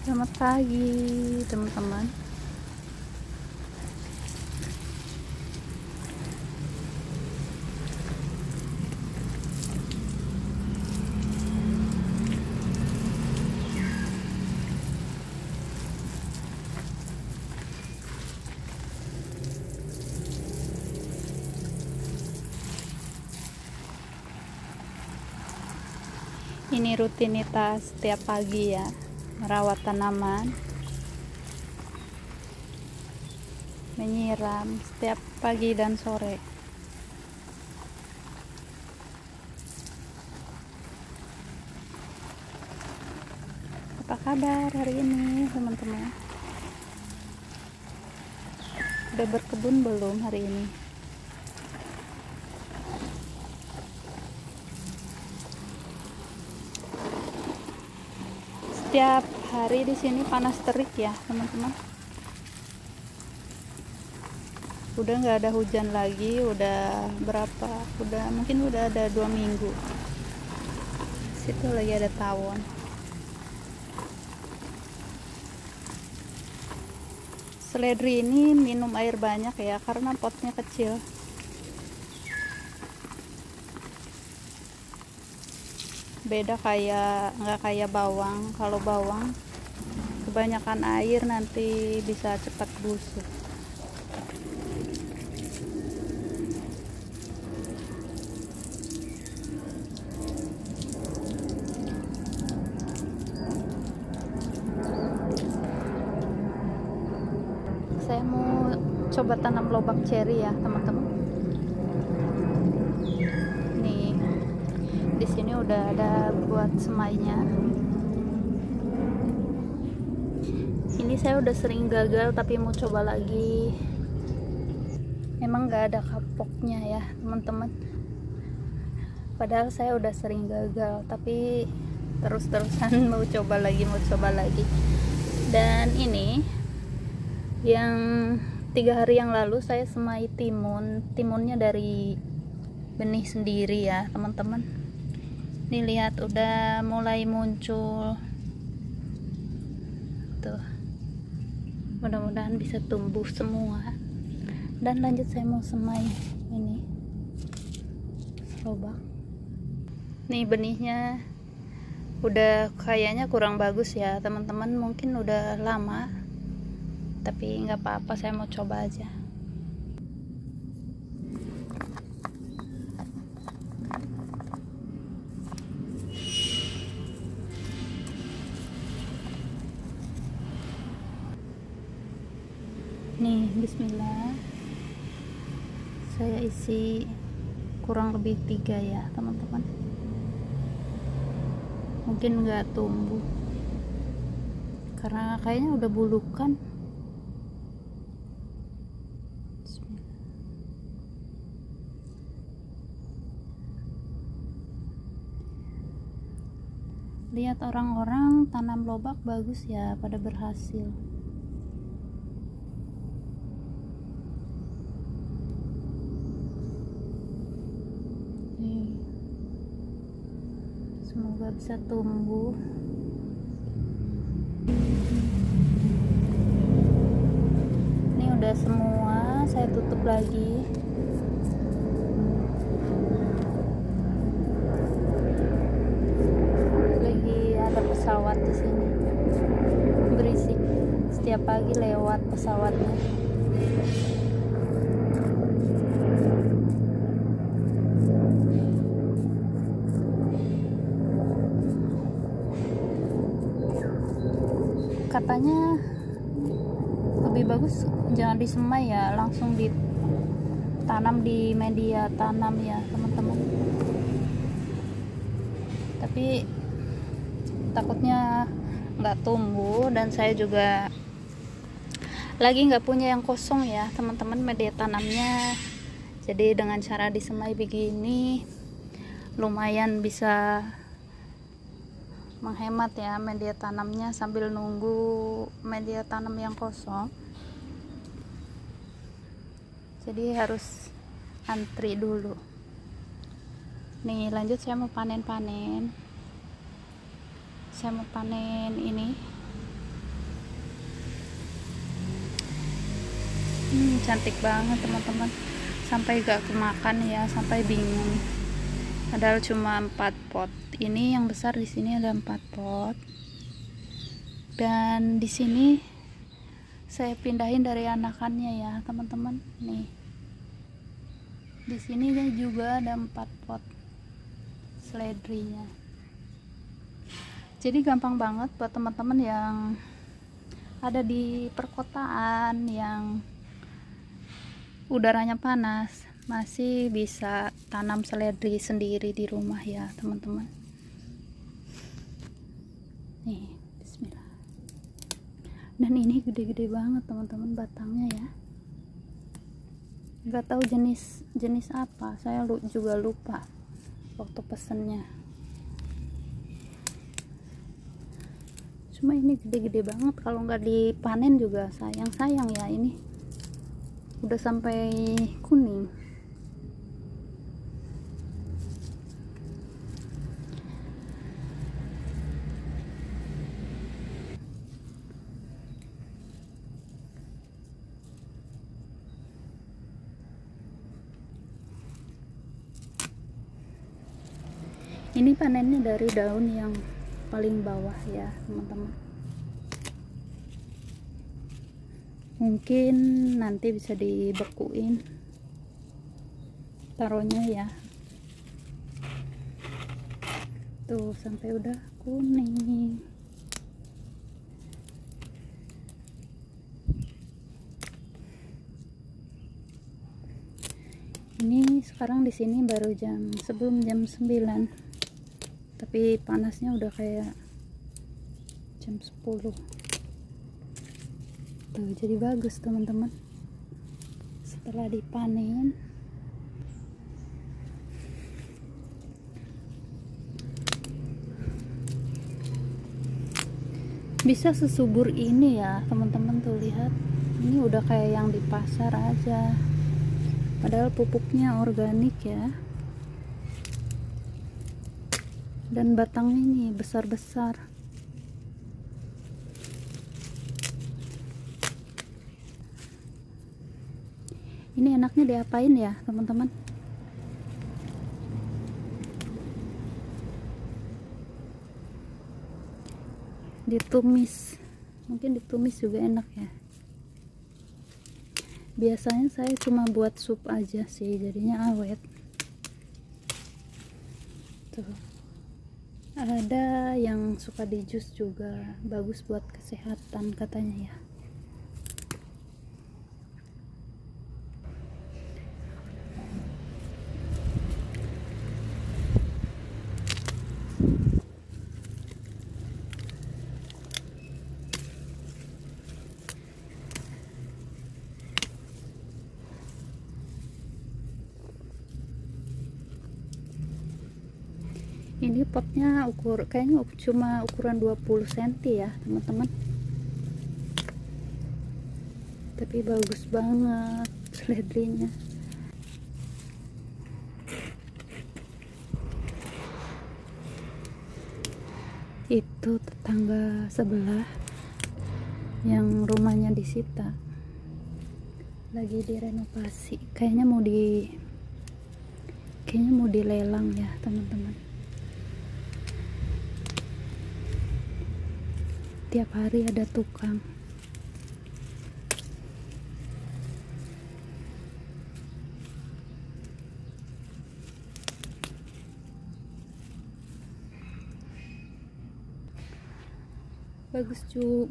Selamat pagi teman-teman. Ini rutinitas setiap pagi ya, merawat tanaman, menyiram setiap pagi dan sore. Apa kabar hari ini teman-teman? Udah berkebun belum hari ini? Setiap hari di sini panas terik ya teman-teman. Udah nggak ada hujan lagi, udah berapa? Mungkin udah ada 2 minggu. Situ lagi ada tawon. Seledri ini minum air banyak ya, karena potnya kecil. Beda nggak kayak bawang. Kalau bawang kebanyakan air nanti bisa cepat busuk. Saya mau coba tanam lobak ceri ya teman-teman. Nih, di sini udah ada buat semainya. Ini saya udah sering gagal tapi mau coba lagi. Emang nggak ada kapoknya ya teman-teman. Padahal saya udah sering gagal tapi terus-terusan mau coba lagi. Dan ini yang 3 hari yang lalu saya semai timunnya dari benih sendiri ya teman-teman. Nih lihat udah mulai muncul tuh, mudah-mudahan bisa tumbuh semua. Dan lanjut saya mau semai ini lobak. Nih benihnya udah kayaknya kurang bagus ya teman-teman, mungkin udah lama, tapi nggak apa-apa, saya mau coba aja. Nih bismillah, saya isi kurang lebih 3 ya teman-teman. Mungkin nggak tumbuh karena kayaknya udah bulukan. Lihat orang-orang tanam lobak bagus ya, pada berhasil. Semoga bisa tumbuh. Ini udah semua, saya tutup lagi. Lagi ada pesawat di sini, berisik. Setiap pagi lewat pesawatnya. Katanya lebih bagus jangan disemai ya, langsung ditanam di media tanam ya teman-teman. Tapi takutnya nggak tumbuh, dan saya juga lagi nggak punya yang kosong ya teman-teman media tanamnya. Jadi dengan cara disemai begini lumayan bisa menghemat ya media tanamnya, sambil nunggu media tanam yang kosong. Jadi harus antri dulu. Nih lanjut, saya mau panen ini Cantik banget teman-teman, sampai gak kemakan ya, sampai bingung. Padahal cuma 4 pot. Ini yang besar di sini ada 4 pot. Dan di sini saya pindahin dari anakannya ya teman-teman. Nih, di sini juga ada 4 pot seledrinya. Jadi gampang banget buat teman-teman yang ada di perkotaan yang udaranya panas, masih bisa tanam seledri sendiri di rumah ya teman-teman. Nih, bismillah. Dan ini gede-gede banget teman-teman batangnya ya. Nggak tahu jenis apa, saya juga lupa waktu pesennya. Cuma ini gede-gede banget, kalau nggak dipanen juga sayang ya. Ini udah sampai kuning. Ini panennya dari daun yang paling bawah ya teman-teman. Mungkin nanti bisa dibekuin taruhnya ya. Tuh sampai udah kuning. Ini sekarang di sini baru sebelum jam 9. Tapi panasnya udah kayak jam 10. Tuh, jadi bagus teman-teman. Setelah dipanen, bisa sesubur ini ya teman-teman. Tuh lihat, ini udah kayak yang di pasar aja, padahal pupuknya organik ya. Dan batangnya ini besar-besar. Ini enaknya diapain ya teman-teman? Ditumis, mungkin ditumis juga enak ya. Biasanya saya cuma buat sup aja sih, jadinya awet. Tuh, ada yang suka di jus juga, bagus buat kesehatan katanya ya. Ini potnya kayaknya cuma ukuran 20 cm ya teman-teman, tapi bagus banget seledrinya. Itu tetangga sebelah yang rumahnya disita lagi direnovasi, kayaknya mau dilelang ya teman-teman. Tiap hari ada tukang.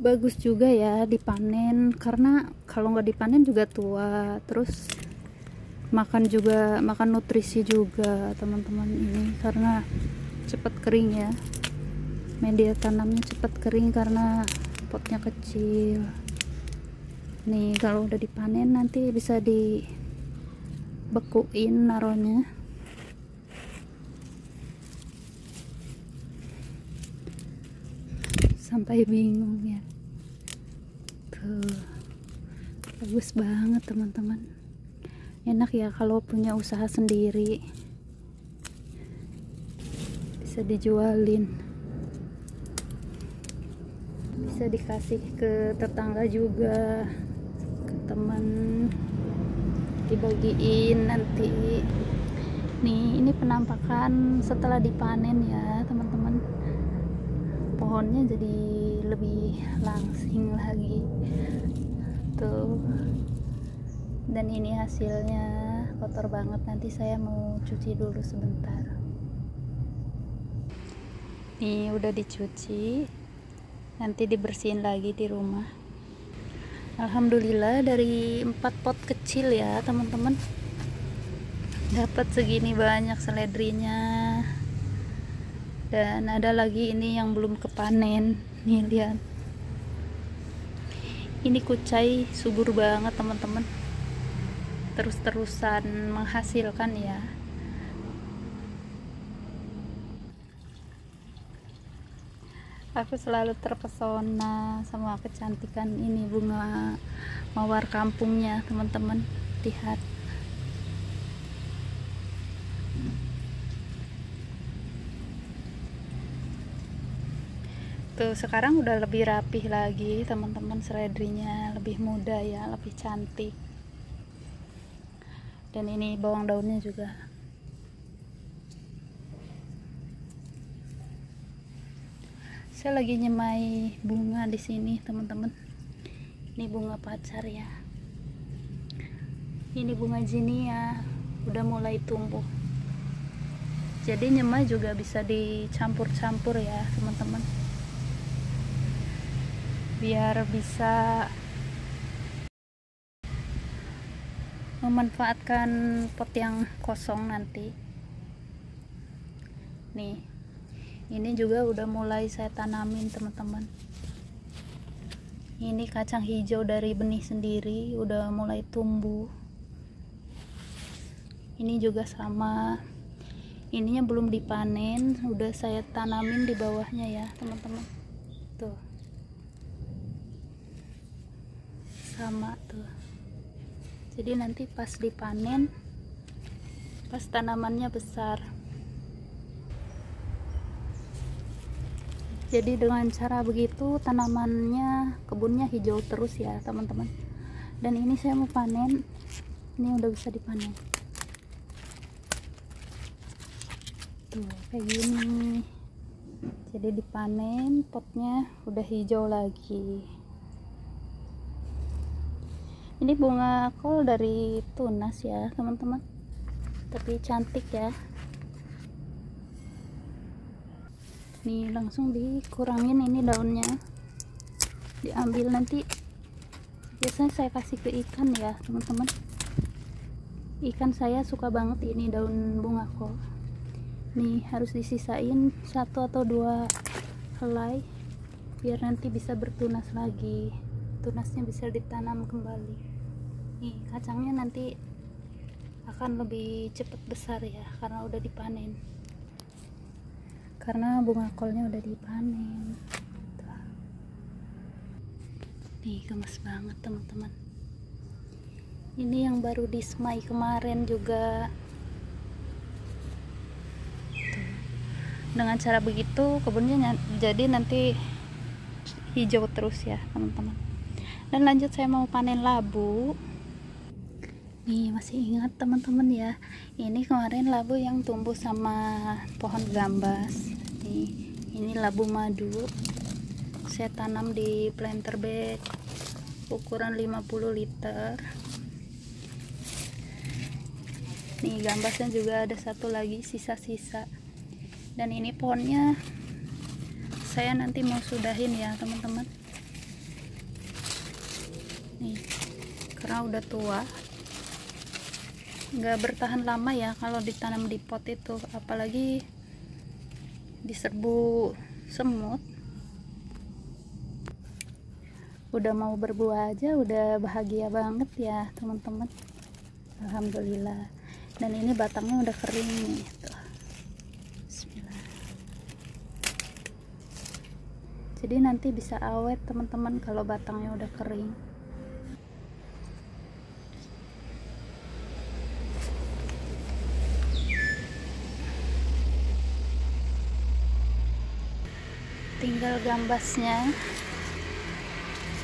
Bagus juga ya dipanen, karena kalau nggak dipanen juga tua. Terus makan nutrisi juga teman-teman ini, karena cepat kering ya. Media tanamnya cepat kering karena potnya kecil. Nih kalau udah dipanen nanti bisa dibekuin naronya. Sampai bingung ya. Tuh, bagus banget teman-teman. Enak ya kalau punya usaha sendiri, bisa dijualin, bisa dikasih ke tetangga juga, teman-teman, dibagiin nanti. Nih, ini penampakan setelah dipanen ya teman-teman. Pohonnya jadi lebih langsing lagi tuh. Dan ini hasilnya kotor banget, nanti saya mau cuci dulu sebentar. Nih udah dicuci, nanti dibersihin lagi di rumah. Alhamdulillah dari 4 pot kecil ya teman-teman, dapat segini banyak seledrinya. Dan ada lagi ini yang belum kepanen. Nih lihat, ini kucai subur banget teman-teman, terus-terusan menghasilkan ya. Aku selalu terpesona sama kecantikan ini bunga mawar kampungnya teman-teman. Lihat, tuh sekarang udah lebih rapih lagi teman-teman, seledrinya lebih muda ya, lebih cantik. Dan ini bawang daunnya juga. Saya lagi nyemai bunga di sini teman-teman. Ini bunga pacar ya. Ini bunga jinia udah mulai tumbuh. Jadi nyemai juga bisa dicampur-campur ya teman-teman, biar bisa memanfaatkan pot yang kosong nanti. Nih, ini juga udah mulai saya tanamin teman-teman. Ini kacang hijau dari benih sendiri udah mulai tumbuh. Ini juga sama, ininya belum dipanen, udah saya tanamin di bawahnya ya teman-teman. Tuh sama tuh. Jadi nanti pas dipanen, pas tanamannya besar. Jadi dengan cara begitu tanamannya, kebunnya hijau terus ya teman-teman. Dan ini saya mau panen, ini udah bisa dipanen tuh kayak gini. Jadi dipanen, potnya udah hijau lagi. Ini bunga kol dari tunas ya teman-teman, tapi cantik ya. Nih langsung dikurangin ini daunnya, diambil nanti. Biasanya saya kasih ke ikan ya teman-teman. Ikan saya suka banget ini daun bunga kol. Nih harus disisain 1 atau 2 helai biar nanti bisa bertunas lagi. Tunasnya bisa ditanam kembali. Nih kacangnya nanti akan lebih cepat besar ya karena udah dipanen, karena bunga kolnya udah dipanen. Nih gemes banget teman-teman. Ini yang baru disemai kemarin juga. Dengan cara begitu kebunnya jadi nanti hijau terus ya teman-teman. Dan lanjut saya mau panen labu. Nih masih ingat teman-teman ya, ini kemarin labu yang tumbuh sama pohon gambas. Nih ini labu madu, saya tanam di planter bag ukuran 50 liter. Nih gambasnya juga ada satu lagi sisa-sisa. Dan ini pohonnya saya nanti mau sudahin ya teman-teman. Nih karena udah tua, nggak bertahan lama ya kalau ditanam di pot itu, apalagi diserbu semut. Udah mau berbuah aja udah bahagia banget ya teman-teman. Alhamdulillah. Dan ini batangnya udah kering nih tuh. Jadi nanti bisa awet teman-teman kalau batangnya udah kering. Tinggal gambasnya.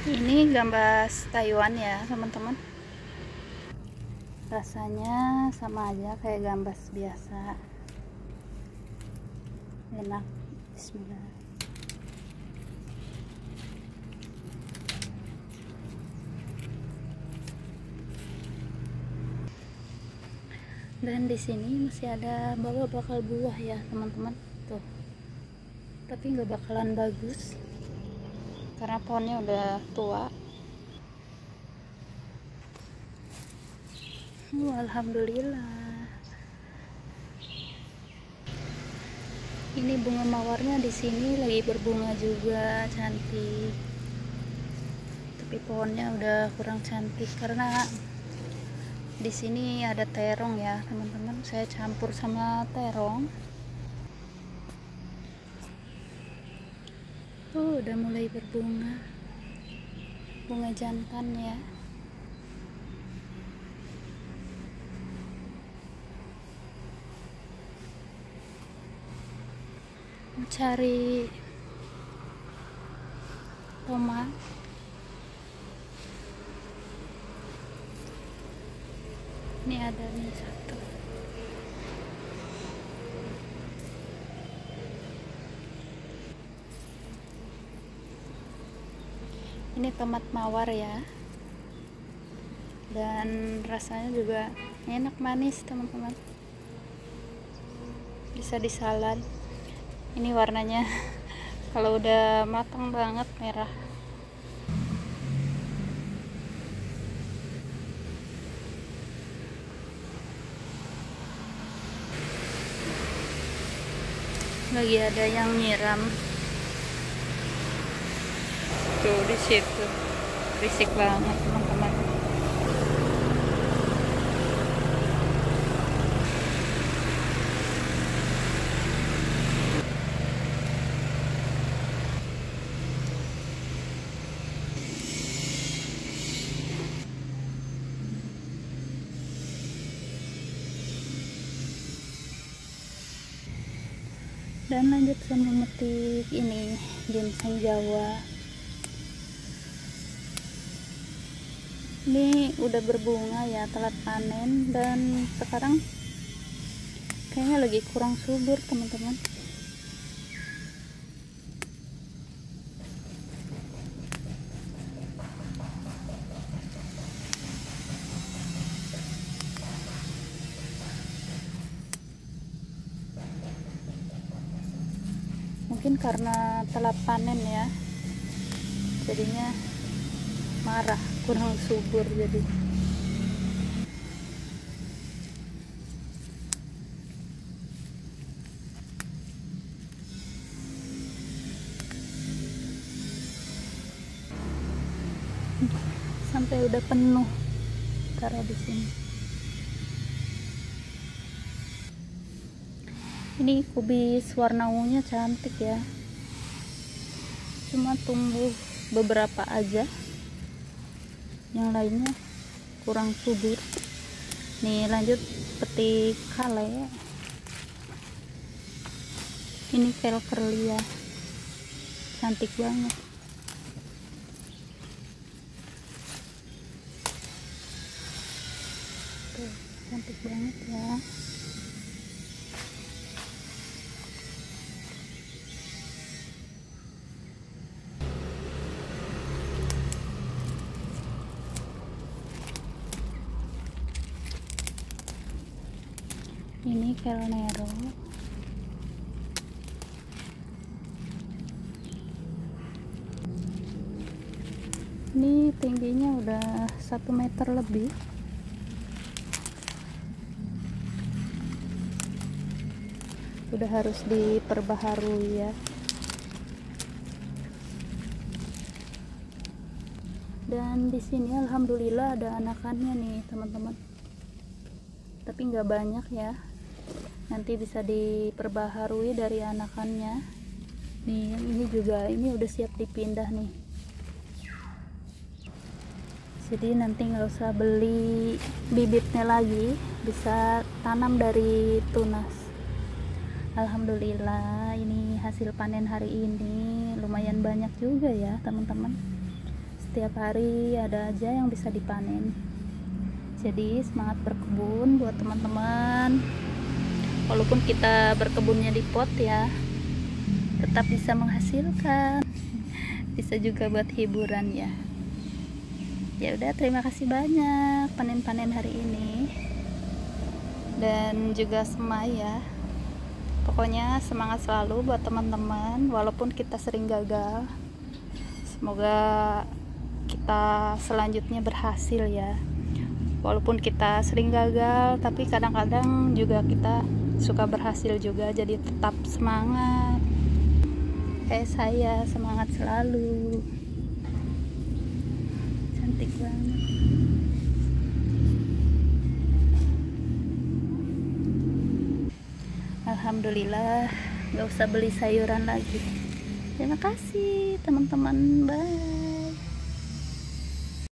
Ini gambas Taiwan ya teman-teman, rasanya sama aja kayak gambas biasa, enak. Bismillah. Dan di sini masih ada bakal buah ya teman-teman tuh, tapi nggak bakalan bagus karena pohonnya udah tua. Alhamdulillah. Ini bunga mawarnya di sini lagi berbunga juga, cantik. Tapi pohonnya udah kurang cantik karena di sini ada terong ya teman-teman. Saya campur sama terong. Udah mulai berbunga, bunga jantan ya. Cari tomat. Ini ada nih satu. Ini tomat mawar ya, dan rasanya juga enak, manis teman-teman, bisa disalad. Ini warnanya kalau udah matang banget merah. Lagi ada yang nyiram tuh di situ, berisik banget teman-teman. Dan lanjut sama memetik ini ginseng Jawa. Ini udah berbunga ya, telat panen, dan sekarang kayaknya lagi kurang subur teman-teman. Mungkin karena telat panen ya, jadinya marah, kurang subur jadi. Sampai udah penuh taruh di sini. Ini kubis warna ungunya cantik ya, cuma tumbuh beberapa aja, yang lainnya kurang subur. Nih lanjut petik kale. Ini kelkerlia, cantik banget. Tuh, cantik banget ya. Ini kelnero. Ini tingginya udah 1 meter lebih. Udah harus diperbaharui ya. Dan di sini alhamdulillah ada anakannya nih teman-teman, tapi nggak banyak ya, nanti bisa diperbaharui dari anakannya. Nih yang ini juga, ini udah siap dipindah nih, jadi nanti nggak usah beli bibitnya lagi, bisa tanam dari tunas. Alhamdulillah ini hasil panen hari ini lumayan banyak juga ya teman-teman, setiap hari ada aja yang bisa dipanen. Jadi semangat berkebun buat teman-teman. Walaupun kita berkebunnya di pot ya, tetap bisa menghasilkan, bisa juga buat hiburan ya. Ya udah, terima kasih banyak panen-panen hari ini, dan juga semai ya. Pokoknya semangat selalu buat teman-teman, walaupun kita sering gagal. Semoga kita selanjutnya berhasil ya. Walaupun kita sering gagal, tapi kadang-kadang juga kita suka berhasil juga. Jadi tetap semangat. Kayak saya, semangat selalu. Cantik banget. Alhamdulillah, gak usah beli sayuran lagi. Terima kasih teman-teman, bye.